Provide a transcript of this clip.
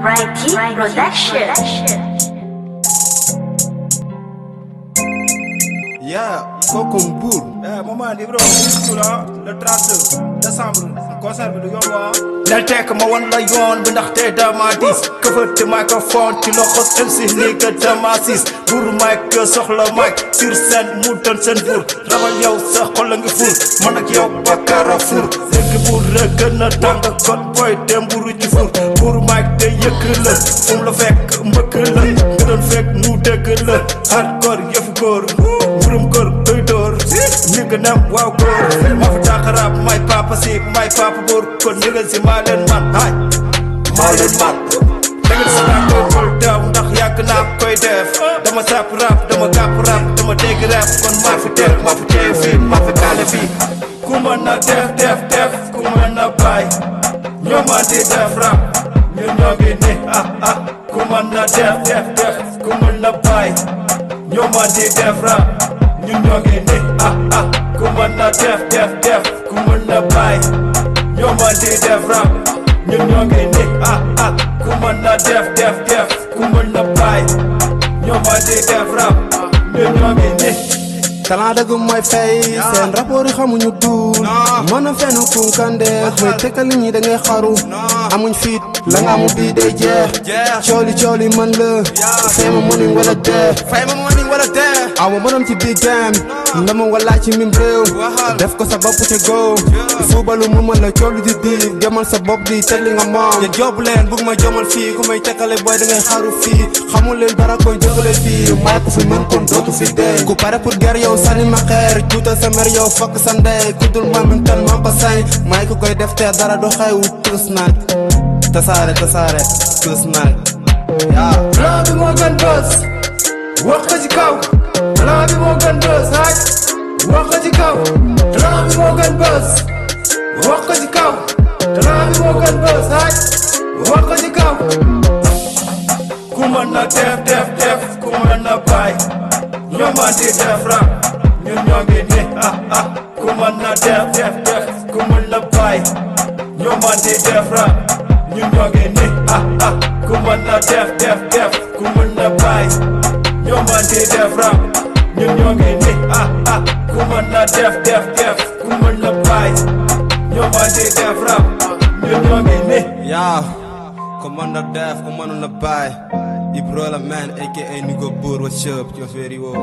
Brighty Production. Yeah, kooku Mbour. Moment di bro, le 30 décembre concert bi du yomb. Nel tekk ma wan la yoon bi ndaxte dama dis këfëte microphone ci loxo MC ni que dama sis buur mic soxla mic sur scène mu doon seen buur rabal yow sa xol la ngi fur man ak yow bakara fur dëgg buur la gën a tàng kon boy dem mburu ci fur buur mic te yëkk la fu la fekk mbëkk la nga doon fekk mu dëgg la hardcore yëfu góor mburum góor doy door ni nga nem waaw góor ma fi taxarab may papa si may papa buur kon ndigal si maa leen man haay maa leen man dëggal si naa koy xool daw ndax yàgg naa koy def dama sàpp rap dama gàpp rap dama dégg rap kon maa fi teel maa fi teew fii maa fi kaale fii ku mën na def ku mën na bàyyi ñoo ma di def rap ñun ñoo ngi ni ku mën na def ku mën na bàyyi ñoo ma di def rap ñun ñoo ngi ni ku mën na def ku mën na bàyyi ñoo ma di def rap ñun ñoo ngi ni ku mën na def ku mën na bàyyi ñoo ma di def rap ñun ñoo ngi ni talent dëgg mooy fay seen rapport yi xamuñu duul mën a fenn kunkandeex mais tekkali ñi da ngay xaru amuñ fit la nga amu bii day jeex cooli mën la fay ma mënuñ wala dee awa mënoon ci big game ndama wala ci mim réew def ko sa bopp te go fuubalu mu mën la cooli di diir jëmal sa bopp di teg li nga moom ya job leen bugg ma jomal fii ku may tekkale booy da ngay xaru fii xamul leen dara koy jógale fii maa ko fi mën kon dootu fi dee ku pare pour guerre yow sani ma xeer juutal sa mer yow fokk sa ndey ku dul ma min tan ma pa sañ may ko koy def te dara do xew tus nag tasaare tus nag yaa plan bi moo gën bës wax ko ci kaw plan bi moo gën bës haaj wax ko ci kaw plan bi moo gën bës wax ko ci kaw plan bi moo gën bës haaj wax ko ci kaw ku mën na def ku mën na bàyyi ñoo ma di def rap ñun ñoo ngi ni ku mën na def ku mën na bàyyi ñoo ma di def rap ñun ñoo ngi ni ku mën na def ku mën na bàyyi ñoo ma di def rap ñun ñoo ngi ni ku mën na def ku mën na bàyyi ñoo ma di def rap ñun ñoo ngi ni yaa ku mën na def ku mënul na bàyyi Ibro la man aka Nigo Bour what's up ci affaire yi woo